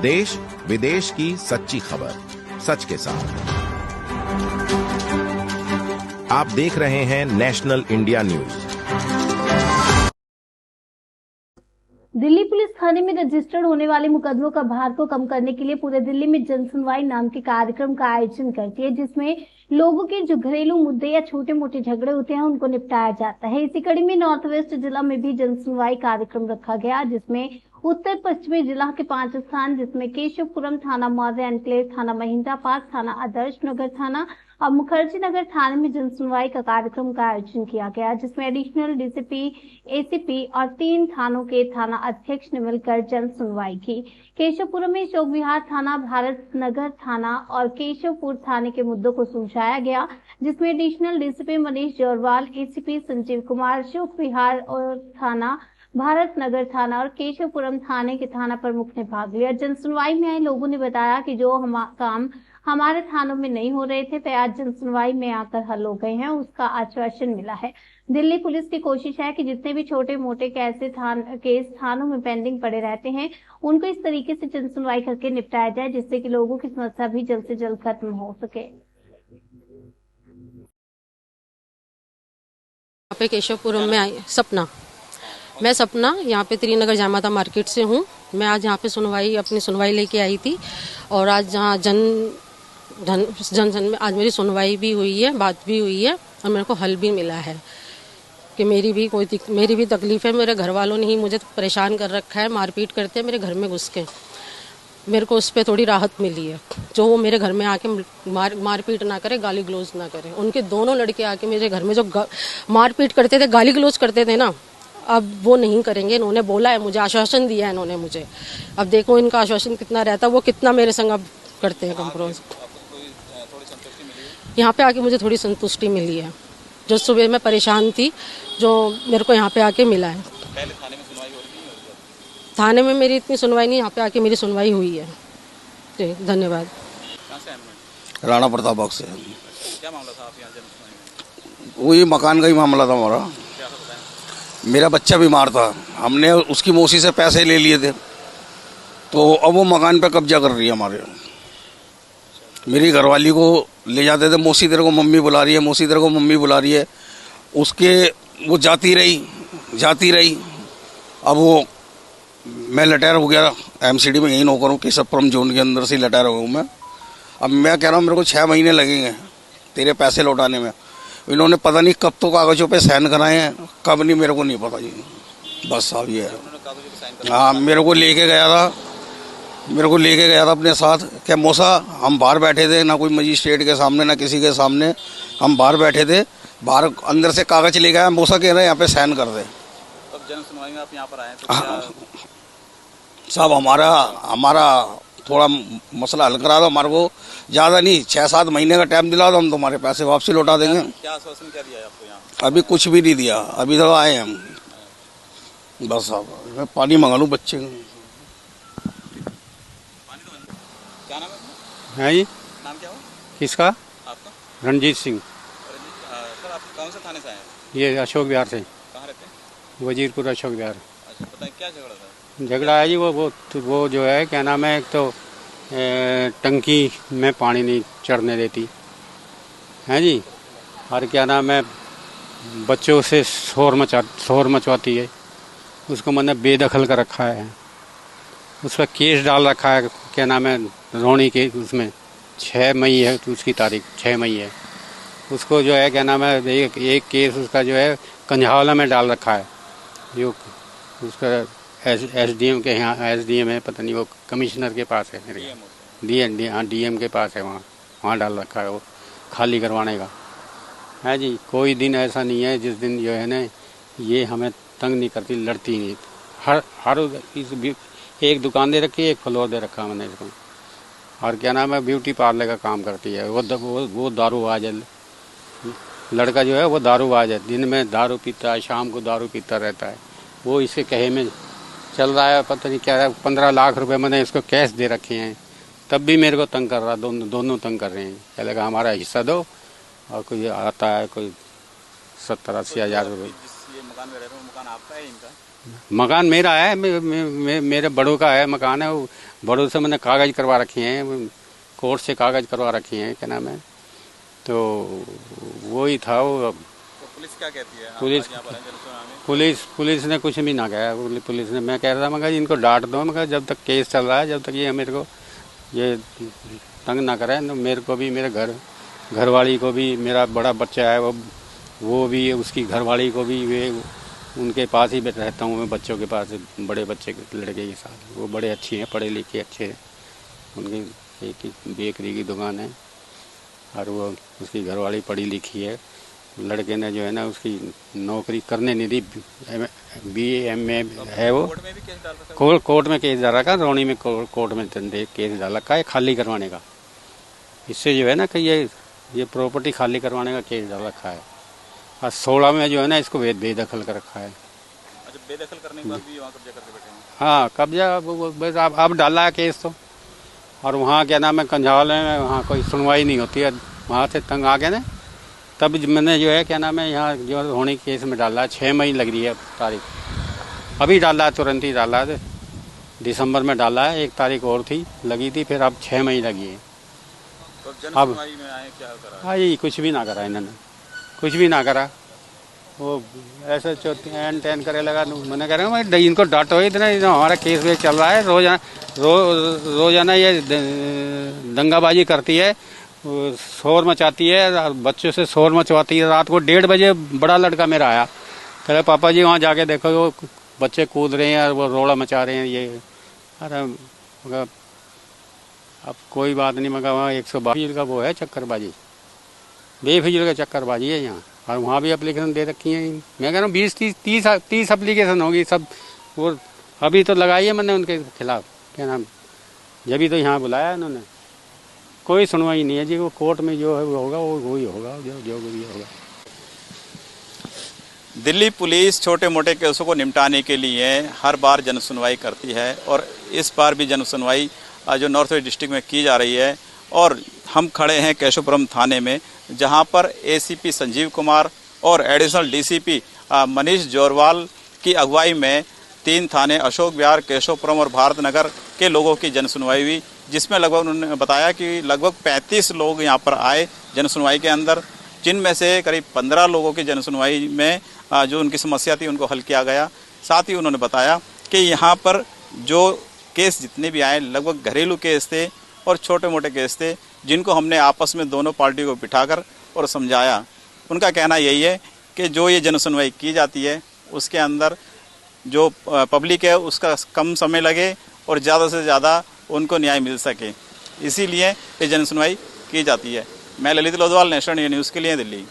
देश विदेश की सच्ची खबर सच के साथ। आप देख रहे हैं national India news. Delhi police थाने में रजिस्टर्ड होने वाले मुकदमों का भार को कम करने के लिए पूरे दिल्ली में जन सुनवाई नाम के कार्यक्रम का आयोजन करती है, जिसमें लोगों के जो घरेलू मुद्दे या छोटे मोटे झगड़े होते हैं उनको निपटाया जाता है। इसी कड़ी में नॉर्थ वेस्ट जिला में भी जन सुनवाई कार्यक्रम रखा गया, जिसमें उत्तर पश्चिमी जिला के 5 स्थान, जिसमें केशवपुरम थाना, मौर्य एनक्लेव थाना, महिंद्रा पार्क थाना, आदर्श नगर थाना और मुखर्जी नगर थाने में जन सुनवाई का कार्यक्रम का आयोजन किया गया, जिसमें एडिशनल डीसीपी, एसीपी और 3 थानों के थाना अध्यक्ष ने मिलकर जन सुनवाई की। केशवपुरम में चौक विहार थाना, भारत नगर थाना और केशवपुर थाने के मुद्दों को सुलझाया गया, जिसमें additional DCP Manish Jorwal, ACP Sanjeev Kumar, Chowk Vihar और थाना, भारत नगर थाना और केशवपुरम थाने के थाना प्रमुख ने भाग लिया। जन सुनवाई में आए लोगों ने बताया कि जो काम हमारे थानों में नहीं हो रहे थे वे आज जन सुनवाई में आकर हल हो गए हैं, उसका आश्वासन मिला है। दिल्ली पुलिस की कोशिश है कि जितने भी छोटे मोटे केस थानों में पेंडिंग पड़े रहते हैं उनको इस तरीके से जन सुनवाई करके निपटाया जाए, जिससे कि लोगों की समस्या भी जल्द से जल्द खत्म हो सके। यहाँ पे केशवपुरम में आई सपना, मैं सपना यहाँ पे त्रिनगर जामाता मार्केट से हूँ। मैं आज यहाँ पे अपनी सुनवाई लेके आई थी और आज जहाँ जन में आज मेरी सुनवाई भी हुई है, बात भी हुई है और मेरे को हल भी मिला है कि मेरी भी तकलीफ है। मेरे घर वालों ने ही मुझे परेशान कर रखा है, मारपीट करते हैं मेरे घर में घुस के। मेरे को उस पर थोड़ी राहत मिली है, जो वो मेरे घर में आके मारपीट ना करे, गाली गलौज ना करे। उनके दोनों लड़के आके मेरे घर में जो मारपीट करते थे, गाली गलौज करते थे ना, अब वो नहीं करेंगे। इन्होंने बोला है, मुझे आश्वासन दिया है इन्होंने मुझे। अब देखो इनका आश्वासन कितना रहता है, वो कितना मेरे संग अब करते हैं कंप्रोमाइज। यहाँ पे आके मुझे थोड़ी संतुष्टि मिली है। जो सुबह मैं परेशान थी, जो मेरे को यहाँ पे आके मिला है। पहले थाने में सुनवाई हो रही है? थाने में मेरी इतनी सुनवाई नहीं, यहाँ पे आके मेरी सुनवाई हुई है। जी धन्यवाद। कहाँ से हैं? राणा प्रताप से। क्या मामला था आप यहाँ जन सुनवाई में? वही मकान का ही मामला था हमारा। क्या बताएं? मेरा बच्चा बीमार था, हमने उसकी मौसी से पैसे ले लिए थे, तो अब वो मकान पे कब्जा कर रही है हमारे। मेरी घरवाली को ले जाते थे, मौसी तेरे को मम्मी बुला रही है, मौसी तेरे को मम्मी बुला रही है। उसके वो जाती रही। अब वो मैं लटैर हो गया एमसीडी में, यही नौकर हूँ, केशवपुरम जोन के अंदर से लटैर हो गया हूँ मैं। अब मैं कह रहा हूँ मेरे को 6 महीने लगेंगे तेरे पैसे लौटाने में। इन्होंने पता नहीं कब तो कागजों पे साइन कराए हैं, कब नहीं मेरे को नहीं पता जी। बस साहब ये है। हाँ, मेरे को लेके गया था अपने साथ। क्या मौसा, हम बाहर बैठे थे, ना कोई मजिस्ट्रेट के सामने ना किसी के सामने, हम बाहर बैठे थे। बाहर अंदर से कागज ले गया, मौसा कह रहे हैं यहाँ पे साइन कर दे। अब जन सुनवाई में आप यहाँ पर आए तो साहब हमारा थोड़ा मसला हल करा दो, हमारे को ज़्यादा नहीं 6-7 महीने का टाइम दिला दो, हम तुम्हारे पैसे वापसी लौटा देंगे। क्या आश्वासन क्या दिया है आपको यहाँ? अभी कुछ भी नहीं दिया, अभी तो आए हम। बस साहब मैं पानी मंगा लूँ बच्चे को। क्या नाम है? है जी, नाम क्या हो किसका? आपका? रणजीत सिंह। सर आप कौन से थाने से आए हैं? ये अशोक विहार से। कहाँ रहते हैं? वजीरपुर अशोक विहार। अच्छा, बताएं क्या झगड़ा था? झगड़ा है जी, वो जो है क्या नाम है, एक तो टंकी में पानी नहीं चढ़ने देती है जी, और क्या नाम है बच्चों से शोर मचवाती है। उसको मैंने बेदखल कर रखा है, उस पर केस डाल रखा है। क्या नाम है रोणी के, उसमें 6 मई है उसकी तारीख, 6 मई है। उसको जो है क्या नाम है एक केस उसका जो है कंझावला में डाल रखा है, जो उसका एसडीएम के यहाँ, एसडीएम है पता नहीं, वो कमिश्नर के पास है मेरे, हाँ डीएम के पास है, वहाँ डाल रखा है वो खाली करवाने का है जी। कोई दिन ऐसा नहीं है जिस दिन जो है ना ये हमें तंग नहीं करती, लड़ती नहीं। हर एक दुकान दे रखी है, एक फ्लोर दे रखा मैंने इसको, और क्या नाम है ब्यूटी पार्लर का काम करती है। वो दारूबाज है, लड़का जो है वो दारूबाज है, दिन में दारू पीता है, शाम को दारू पीता रहता है। वो इसके कहे में चल रहा है, पता नहीं क्या है। 15 लाख रुपए मैंने इसको कैश दे रखे हैं, तब भी मेरे को तंग कर रहा, दोनों तंग कर रहे हैं। क्या लगा हमारा हिस्सा दो, और कोई आता है कोई 70-80 हज़ार रुपये। मकान में रह रहे हो, मकान आपका है इनका? मकान मेरा है, मेरे बड़ों का है मकान है। बड़ों से मैंने कागज़ करवा रखे हैं, कोर्ट से कागज़ करवा रखे हैं, क्या नाम है, तो वही था वो। तो पुलिस क्या कहती है? पुलिस यहाँ पर है जनसुनवाई में? पुलिस ने कुछ भी ना कहा। पुलिस ने, मैं कह रहा था, मैं कहा इनको डांट दो, मैं कहा जब तक केस चल रहा है, जब तक ये मेरे को ये तंग ना करे, तो मेरे को भी, मेरे घरवाली को भी, मेरा बड़ा बच्चा है वो भी, उसकी घरवाली को भी, वे उनके पास ही रहता हूँ मैं, बच्चों के पास, बड़े बच्चे के लड़के के साथ। वो बड़े अच्छे हैं, पढ़े लिखे अच्छे हैं, उनकी एक बेकरी की दुकान है और वो उसकी घरवाली पढ़ी लिखी है। लड़के ने जो है ना उसकी नौकरी करने नहीं दी, BA MA है वो। कोर्ट में भी केस डाल रखा है? कोर्ट में केस डाल रखा, रौनी में कोर्ट में केस डाल रखा है खाली करवाने का। इससे जो है ना कि ये प्रॉपर्टी खाली करवाने का केस डाल रखा है। और 16 में जो है ना इसको बेदखल कर रखा है। अच्छा, बेदखल करने के बाद भी वहाँ कब्जा करके बैठे हैं? हाँ, कब्जा बस अब डाला है केस तो। और वहाँ क्या नाम है, कंझाल में, वहाँ कोई सुनवाई नहीं होती है, वहाँ से तंग आ गए ना, तब मैंने जो है क्या नाम है यहाँ जो होने केस में डाला है। 6 मई लग रही है तारीख, अभी डाला है, तुरंत ही डाला है, दिसंबर में डाला है, 1 तारीख और थी लगी थी, फिर अब 6 मई लगी है। तो जनसुनवाई में आए, क्या करा? हाँ, ये कुछ भी ना करा इन्होंने, कुछ भी ना करा। वो ऐसे एन टेन करे लगा। मैंने कह रहा हूँ भाई इनको डांटो, इतना हमारा केस वेस चल रहा है, रोजाना ये दंगाबाजी करती है, शोर मचाती है, बच्चों से शोर मचवाती है। रात को 1:30 बजे बड़ा लड़का मेरा आया, कह रहे पापा जी वहाँ जाके देखो वो बच्चे कूद रहे हैं और वो रोड़ा मचा रहे हैं ये। अरे मगर अब कोई बात नहीं, मगर वहाँ 122 का वो है चक्करबाजी, बेफिजूल का चक्करबाजी है यहाँ। और वहाँ भी एप्लीकेशन दे रखी है। मैं कह रहा हूँ 20-30 एप्लीकेशन होगी सब, वो अभी तो लगाई है मैंने उनके खिलाफ, क्या नाम, जब तो यहाँ बुलाया उन्होंने, कोई सुनवाई नहीं है जी। वो कोर्ट में जो है वो होगा, वो ही होगा, जो भी होगा। दिल्ली पुलिस छोटे मोटे केसों को निपटाने के लिए हर बार जनसुनवाई करती है और इस बार भी जनसुनवाई जो नॉर्थ ईस्ट डिस्ट्रिक्ट में की जा रही है। और हम खड़े हैं केशवपुरम थाने में, जहां पर ACP संजीव कुमार और एडिशनल DCP मनीष जोरवाल की अगुवाई में 3 थाने अशोक विहार, केशवपुरम और भारत नगर के लोगों की जनसुनवाई हुई, जिसमें लगभग उन्होंने बताया कि लगभग 35 लोग यहां पर आए जनसुनवाई के अंदर, जिनमें से करीब 15 लोगों की जनसुनवाई में जो उनकी समस्या थी उनको हल किया गया। साथ ही उन्होंने बताया कि यहाँ पर जो केस जितने भी आए लगभग घरेलू केस थे और छोटे मोटे केस थे, जिनको हमने आपस में दोनों पार्टियों को बिठाकर और समझाया। उनका कहना यही है कि जो ये जनसुनवाई की जाती है उसके अंदर जो पब्लिक है उसका कम समय लगे और ज़्यादा से ज़्यादा उनको न्याय मिल सके, इसीलिए ये जनसुनवाई की जाती है। मैं ललित लोधवाल, नेशनल न्यूज़ के लिए, दिल्ली।